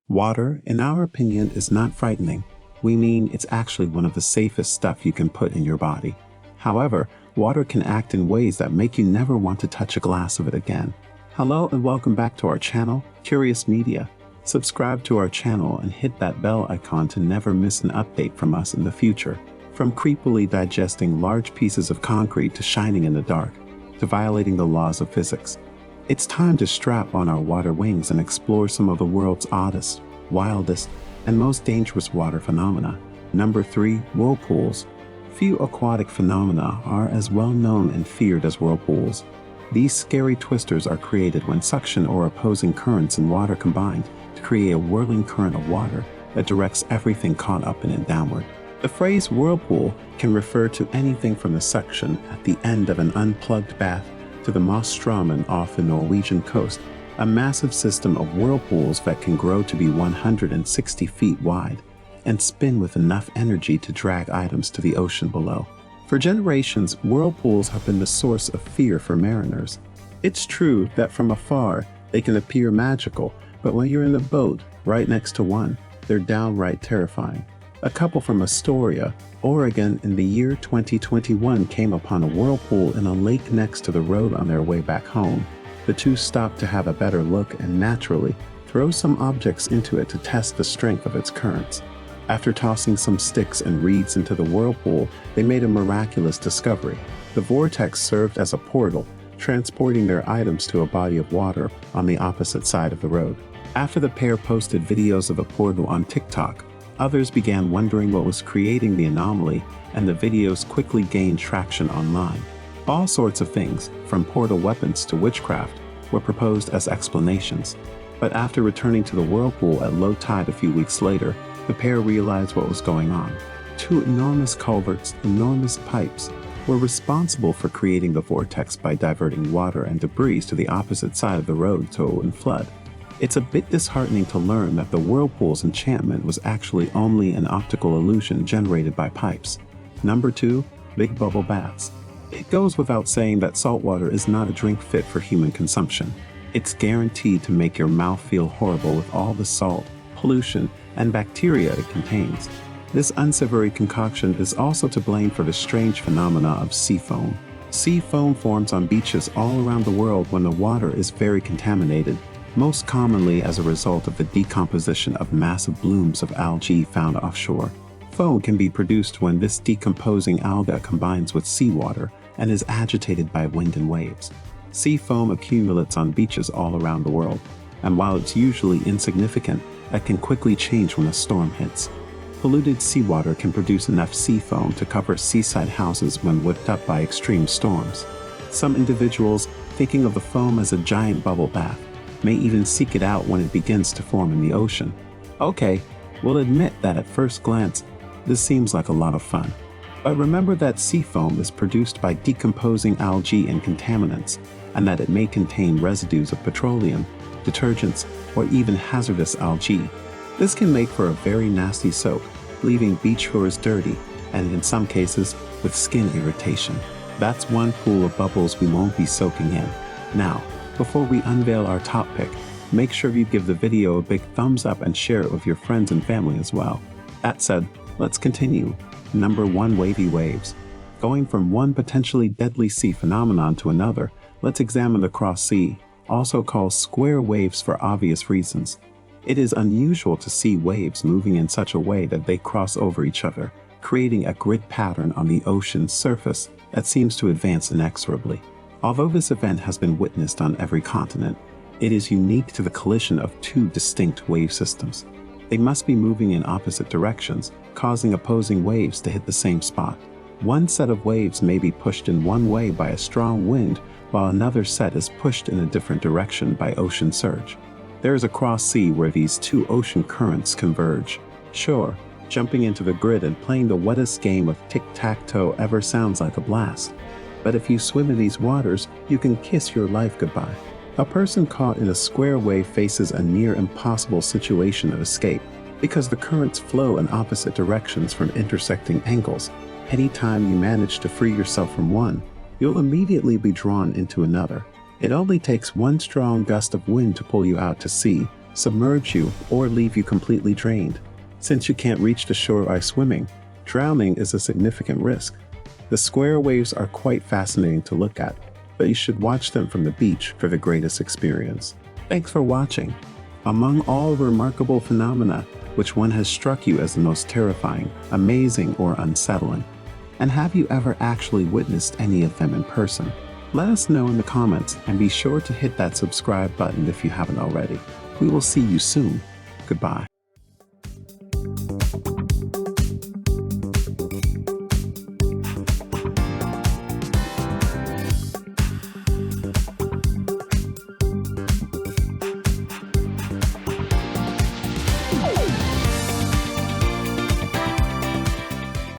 Water, in our opinion, is not frightening. We mean it's actually one of the safest stuff you can put in your body. However, water can act in ways that make you never want to touch a glass of it again. Hello and welcome back to our channel, Curious Media. Subscribe to our channel and hit that bell icon to never miss an update from us in the future. From creepily digesting large pieces of concrete to shining in the dark, to violating the laws of physics. It's time to strap on our water wings and explore some of the world's oddest, wildest, and most dangerous water phenomena. Number 3. Whirlpools. Few aquatic phenomena are as well known and feared as whirlpools. These scary twisters are created when suction or opposing currents in water combine to create a whirling current of water that directs everything caught up in it downward. The phrase whirlpool can refer to anything from the suction at the end of an unplugged bath to the Mossstraumen off the Norwegian coast, a massive system of whirlpools that can grow to be 160 feet wide and spin with enough energy to drag items to the ocean below. For generations, whirlpools have been the source of fear for mariners. It's true that from afar, they can appear magical, but when you're in a boat right next to one, they're downright terrifying. A couple from Astoria, Oregon in the year 2021 came upon a whirlpool in a lake next to the road on their way back home. The two stopped to have a better look and naturally throw some objects into it to test the strength of its currents. After tossing some sticks and reeds into the whirlpool, they made a miraculous discovery. The vortex served as a portal, transporting their items to a body of water on the opposite side of the road. After the pair posted videos of the portal on TikTok, others began wondering what was creating the anomaly, and the videos quickly gained traction online. All sorts of things, from portal weapons to witchcraft, were proposed as explanations. But after returning to the whirlpool at low tide a few weeks later, the pair realized what was going on. Two enormous culverts, enormous pipes, were responsible for creating the vortex by diverting water and debris to the opposite side of the road so it wouldn't flood. It's a bit disheartening to learn that the whirlpool's enchantment was actually only an optical illusion generated by pipes. Number 2. Big bubble baths. It goes without saying that salt water is not a drink fit for human consumption. It's guaranteed to make your mouth feel horrible with all the salt, pollution, and bacteria it contains. This unsavory concoction is also to blame for the strange phenomena of sea foam. Sea foam forms on beaches all around the world when the water is very contaminated, most commonly as a result of the decomposition of massive blooms of algae found offshore. Foam can be produced when this decomposing alga combines with seawater and is agitated by wind and waves. Sea foam accumulates on beaches all around the world, and while it's usually insignificant, it can quickly change when a storm hits. Polluted seawater can produce enough sea foam to cover seaside houses when whipped up by extreme storms. Some individuals, thinking of the foam as a giant bubble bath, may even seek it out when it begins to form in the ocean. Okay, we'll admit that at first glance, this seems like a lot of fun. But remember that sea foam is produced by decomposing algae and contaminants, and that it may contain residues of petroleum, detergents, or even hazardous algae. This can make for a very nasty soak, leaving beach floors dirty, and in some cases, with skin irritation. That's one pool of bubbles we won't be soaking in. Now, before we unveil our top pick, make sure you give the video a big thumbs up and share it with your friends and family as well. That said, let's continue. Number 1. Wavy waves. Going from one potentially deadly sea phenomenon to another, let's examine the cross sea, also called square waves for obvious reasons. It is unusual to see waves moving in such a way that they cross over each other, creating a grid pattern on the ocean's surface that seems to advance inexorably. Although this event has been witnessed on every continent, it is unique to the collision of two distinct wave systems. They must be moving in opposite directions, causing opposing waves to hit the same spot. One set of waves may be pushed in one way by a strong wind, while another set is pushed in a different direction by ocean surge. There is a cross sea where these two ocean currents converge. Sure, jumping into the grid and playing the wettest game of tic-tac-toe ever sounds like a blast. But if you swim in these waters, you can kiss your life goodbye. A person caught in a square wave faces a near impossible situation of escape, because the currents flow in opposite directions from intersecting angles. Anytime you manage to free yourself from one, you'll immediately be drawn into another. It only takes one strong gust of wind to pull you out to sea, submerge you, or leave you completely drained. Since you can't reach the shore by swimming, drowning is a significant risk. The square waves are quite fascinating to look at, but you should watch them from the beach for the greatest experience. Thanks for watching. Among all remarkable phenomena, which one has struck you as the most terrifying, amazing, or unsettling? And have you ever actually witnessed any of them in person? Let us know in the comments, and be sure to hit that subscribe button if you haven't already. We will see you soon. Goodbye.